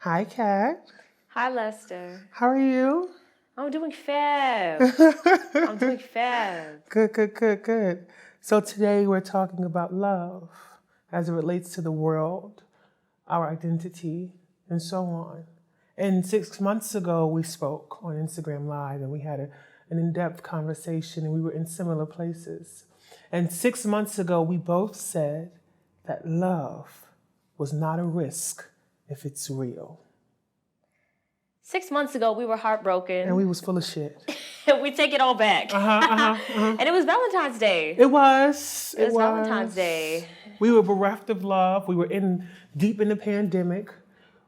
Hi, Kat. Hi, Lester. How are you? I'm doing fab. I'm doing fab. Good. So today we're talking about love as it relates to the world, our identity, and so on. And 6 months ago, we spoke on Instagram Live and we had an in-depth conversation and we were in similar places. And 6 months ago, we both said that love was not a risk if it's real. 6 months ago, we were heartbroken. And we was full of shit. We take it all back. And it was Valentine's Day. It was Valentine's Day. We were bereft of love. We were deep in the pandemic.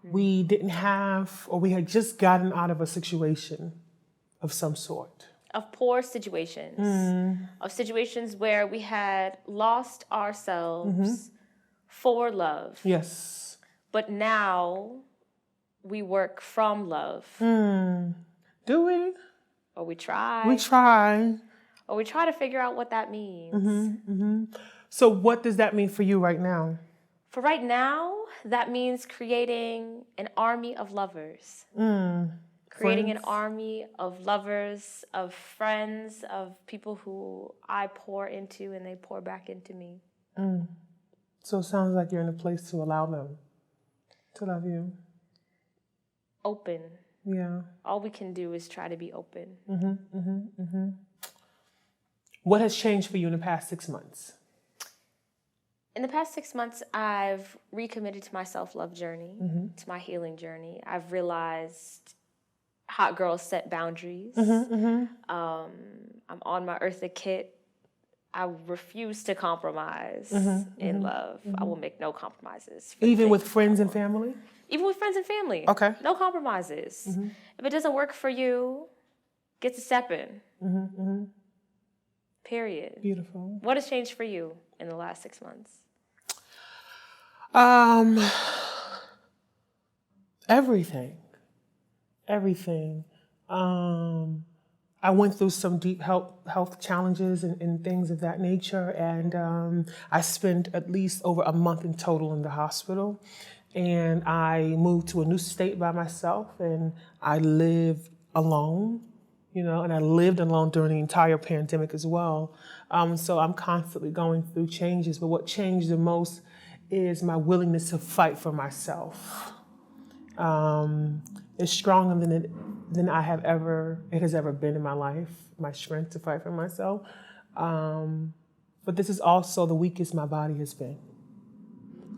We didn't have, or we had just gotten out of a situation of some sort. Of poor situations. Of situations where we had lost ourselves for love. Yes. But now we work from love. Do we? Or we try. We try. Or we try to figure out what that means. So what does that mean for you right now? For right now, that means creating an army of lovers. Creating an army of lovers, of friends, of people who I pour into and they pour back into me. So it sounds like you're in a place to allow them to love you. Open. Yeah. All we can do is try to be open. What has changed for you in the past 6 months? In the past 6 months, I've recommitted to my self-love journey, to my healing journey. I've realized hot girls set boundaries. I'm on my Eartha Kitt. I refuse to compromise in love. I will make no compromises. Even with friends and family? Even with friends and family. Okay. No compromises. If it doesn't work for you, get to stepping. Period. Beautiful. What has changed for you in the last 6 months? Everything. I went through some deep health challenges and things of that nature, and I spent at least over a month in total in the hospital. And I moved to a new state by myself, and I lived alone, and I lived alone during the entire pandemic as well. So I'm constantly going through changes, but what changed the most is my willingness to fight for myself. It's stronger than it has ever been in my life, my strength to fight for myself. But this is also the weakest my body has been.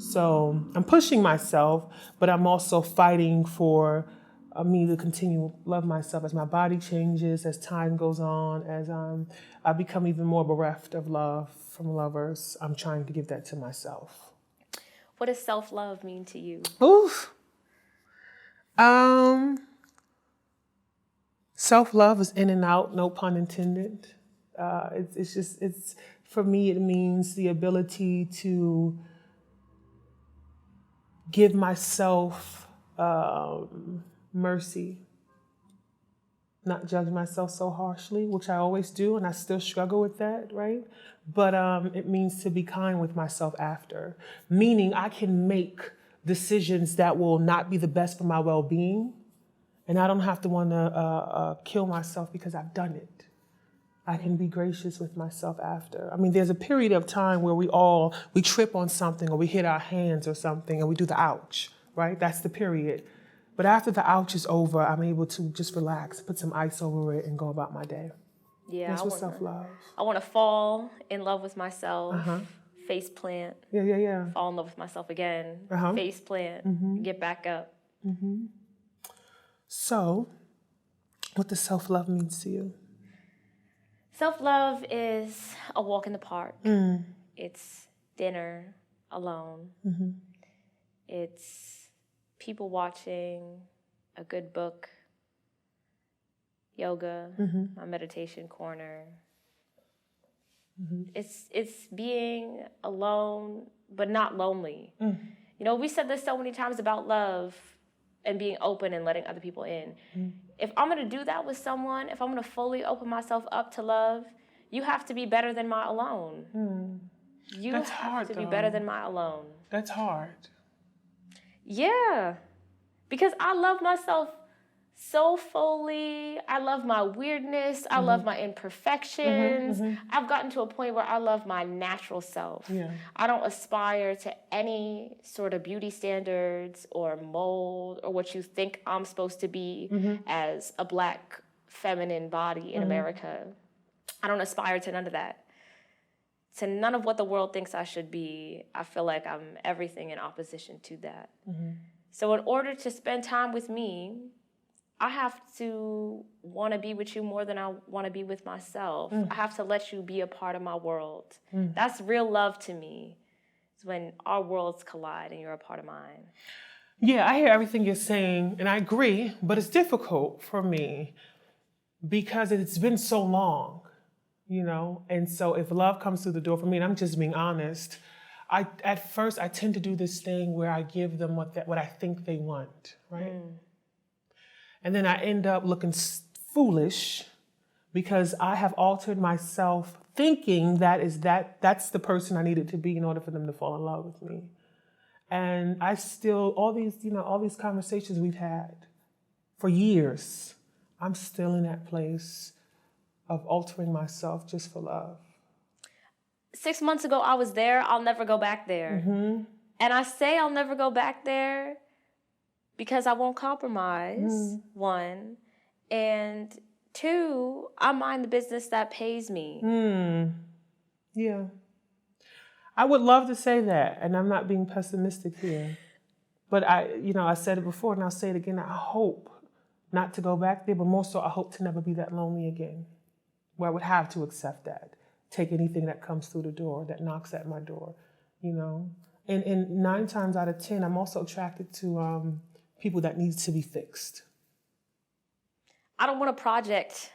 So I'm pushing myself, but I'm also fighting for me to continue to love myself as my body changes, as time goes on, as I become even more bereft of love from lovers. I'm trying to give that to myself. What does self-love mean to you? Oof. Self-love is in and out, no pun intended. It's for me, it means the ability to give myself mercy, not judge myself so harshly, which I always do, and I still struggle with that, right? But it means to be kind with myself after, meaning I can make decisions that will not be the best for my well-being, and I don't have to want to kill myself because I've done it. I can be gracious with myself after. I mean, there's a period of time where we trip on something or we hit our hands or something and we do the ouch, right? That's the period. But after the ouch is over, I'm able to just relax, put some ice over it and go about my day. Yeah, That's what self-love. I want to fall in love with myself, face plant. Yeah. Fall in love with myself again, face plant, get back up. So, what does self-love mean to you? Self-love is a walk in the park. It's dinner alone. It's people watching, a good book, yoga, my meditation corner. It's being alone, but not lonely. You know, we said this so many times about love and being open and letting other people in. If I'm going to do that with someone, if I'm going to fully open myself up to love, you have to be better than my alone. You That's have hard, to be though. better than my alone. That's hard. Yeah, because I love myself so fully. I love my weirdness. I love my imperfections. I've gotten to a point where I love my natural self. Yeah. I don't aspire to any sort of beauty standards or mold or what you think I'm supposed to be as a Black feminine body in America. I don't aspire to none of that. To none of what the world thinks I should be. I feel like I'm everything in opposition to that. So in order to spend time with me, I have to want to be with you more than I want to be with myself. I have to let you be a part of my world. That's real love to me. It's when our worlds collide and you're a part of mine. Yeah, I hear everything you're saying, and I agree, but it's difficult for me because it's been so long, you know? And so if love comes through the door for me, and I'm just being honest, at first I tend to do this thing where I give them what I think they want, right? And then I end up looking foolish because I have altered myself thinking that's the person I needed to be in order for them to fall in love with me. And I still, all these conversations we've had for years, I'm still in that place of altering myself just for love. 6 months ago, I was there. I'll never go back there. And I say I'll never go back there because I won't compromise, one. And two, I mind the business that pays me. Yeah. I would love to say that, and I'm not being pessimistic here. But I said it before and I'll say it again. I hope not to go back there, but more so I hope to never be that lonely again, where I would have to accept that, take anything that comes through the door, that knocks at my door, you know. And 9 times out of 10, I'm also attracted to people that need to be fixed. I don't want a project.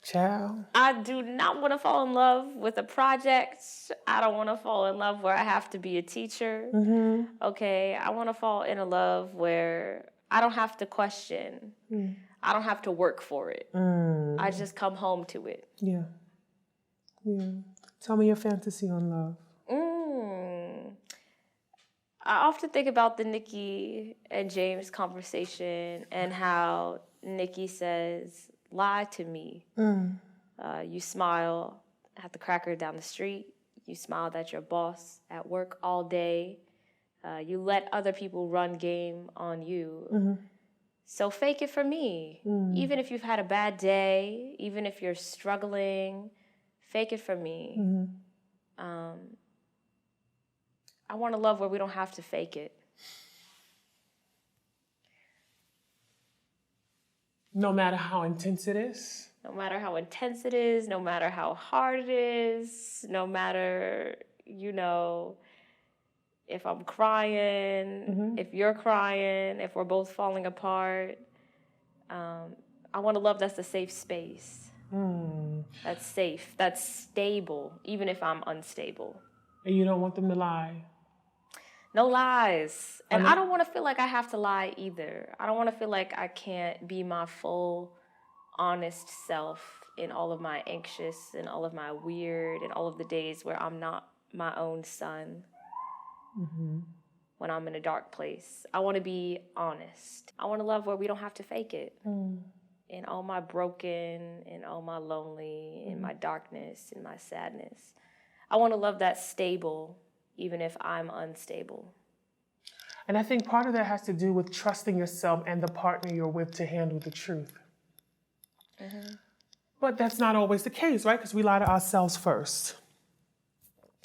Child. I do not want to fall in love with a project. I don't want to fall in love where I have to be a teacher. Okay, I want to fall in a love where I don't have to question. I don't have to work for it. I just come home to it. Yeah. Tell me your fantasy on love. I often think about the Nikki and James conversation and how Nikki says, lie to me. You smile at the cracker down the street. You smiled at your boss at work all day. You let other people run game on you. So fake it for me. Even if you've had a bad day, even if you're struggling, fake it for me. I want a love where we don't have to fake it. No matter how intense it is? No matter how intense it is, no matter how hard it is, no matter, if I'm crying, if you're crying, if we're both falling apart. I want a love that's a safe space. That's safe, that's stable, even if I'm unstable. And you don't want them to lie? No lies. And I don't want to feel like I have to lie either. I don't want to feel like I can't be my full, honest self in all of my anxious and all of my weird and all of the days where I'm not my own son. When I'm in a dark place. I want to be honest. I want to love where we don't have to fake it. In all my broken, in all my lonely, in my darkness, in my sadness. I want to love that's stable, even if I'm unstable. And I think part of that has to do with trusting yourself and the partner you're with to handle the truth. But that's not always the case, right? Because we lie to ourselves first.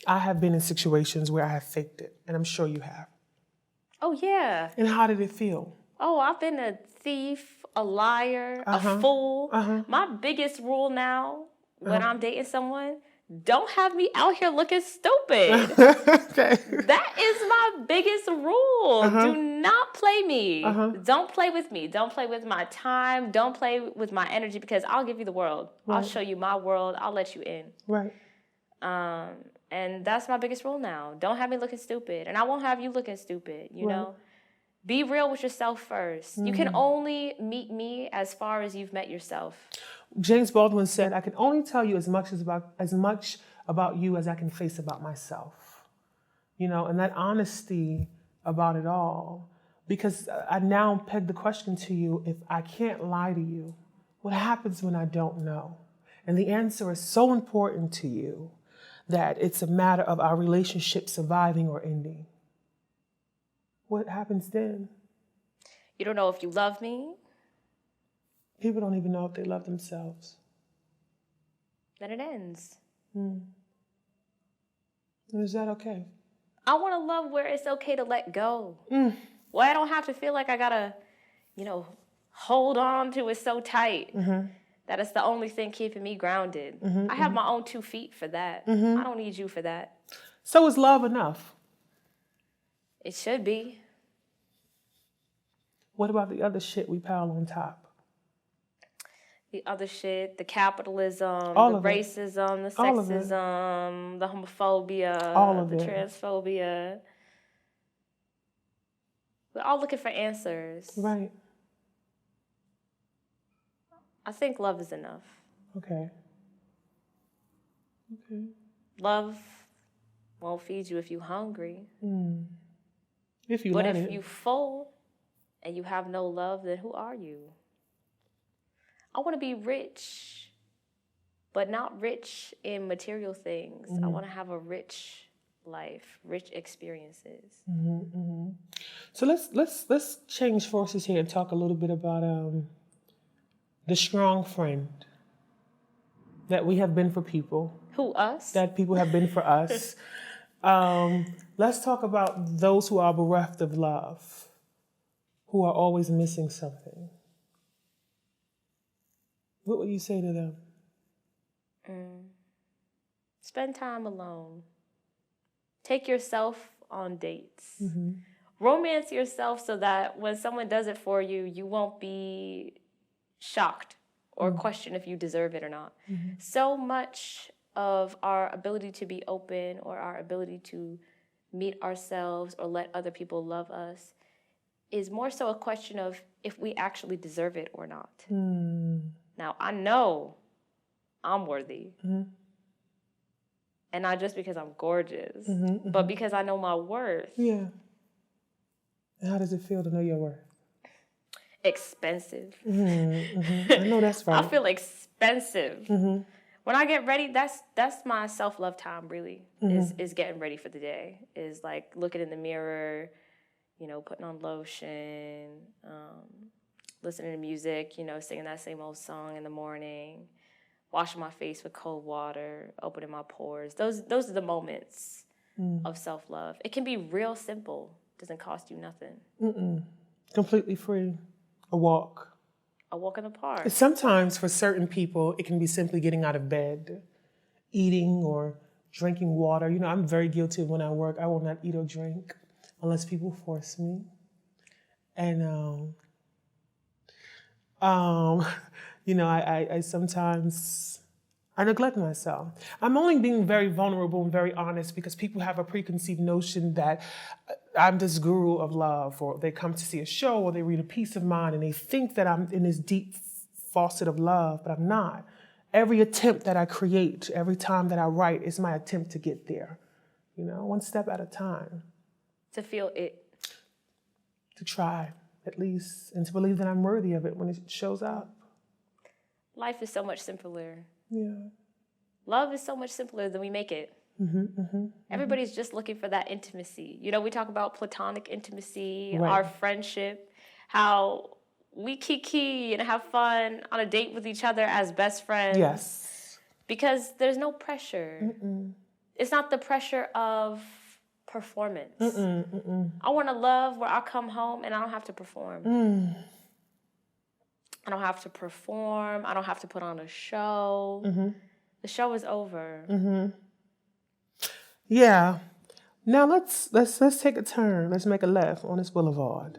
I have been in situations where I have faked it, and I'm sure you have. Oh, yeah. And how did it feel? Oh, I've been a thief, a liar, a fool. My biggest rule now when I'm dating someone, don't have me out here looking stupid. Okay. That is my biggest rule. Do not play me. Don't play with me. Don't play with my time. Don't play with my energy, because I'll give you the world. I'll show you my world. I'll let you in. Right. And that's my biggest rule now. Don't have me looking stupid. And I won't have you looking stupid, you know? Be real with yourself first. You can only meet me as far as you've met yourself. James Baldwin said, I can only tell you as much about you as I can face about myself. You know, and that honesty about it all. Because I now peg the question to you, if I can't lie to you, what happens when I don't know? And the answer is so important to you that it's a matter of our relationship surviving or ending. What happens then? You don't know if you love me. People don't even know if they love themselves. Then it ends. And is that okay? I want to love where it's okay to let go. Where I don't have to feel like I gotta, hold on to it so tight that it's the only thing keeping me grounded. I have my own 2 feet for that. I don't need you for that. So is love enough? It should be. What about the other shit we pile on top? The other shit, the capitalism, All the of it. racism, the All of it. sexism, the homophobia, All of the it. transphobia. We're all looking for answers. Right. I think love is enough. Okay. Love won't feed you if you're hungry. If you But let if it. you're full and you have no love, then who are you? I want to be rich, but not rich in material things. I want to have a rich life, rich experiences. So let's change forces here and talk a little bit about the strong friend that we have been for people. Who, us? That people have been for us. Let's talk about those who are bereft of love, who are always missing something. What would you say to them? Spend time alone. Take yourself on dates. Romance yourself so that when someone does it for you, you won't be shocked or question if you deserve it or not. So much of our ability to be open or our ability to meet ourselves or let other people love us is more so a question of if we actually deserve it or not. Now, I know I'm worthy. And not just because I'm gorgeous, but because I know my worth. Yeah. And how does it feel to know your worth? Expensive. I know that's right. I feel expensive. When I get ready, that's my self-love time, really, is getting ready for the day. Is like looking in the mirror, putting on lotion, listening to music, singing that same old song in the morning, washing my face with cold water, opening my pores. Those are the moments of self-love. It can be real simple. Doesn't cost you nothing. Completely free. A walk. A walk in the park. Sometimes for certain people, it can be simply getting out of bed, eating or drinking water. I'm very guilty of when I work. I will not eat or drink unless people force me. And, I sometimes, I neglect myself. I'm only being very vulnerable and very honest because people have a preconceived notion that I'm this guru of love, or they come to see a show or they read a piece of mine and they think that I'm in this deep faucet of love, but I'm not. Every attempt that I create, every time that I write is my attempt to get there, one step at a time. To feel it. To try, at least, and to believe that I'm worthy of it when it shows up. Life is so much simpler. Yeah. Love is so much simpler than we make it. Everybody's just looking for that intimacy. We talk about platonic intimacy, Right. our friendship, how we kiki and have fun on a date with each other as best friends. Yes. Because there's no pressure. It's not the pressure of performance. I want to love where I come home and I don't have to perform. I don't have to perform. I don't have to put on a show. The show is over. Yeah. Now let's take a turn. Let's make a left on this boulevard.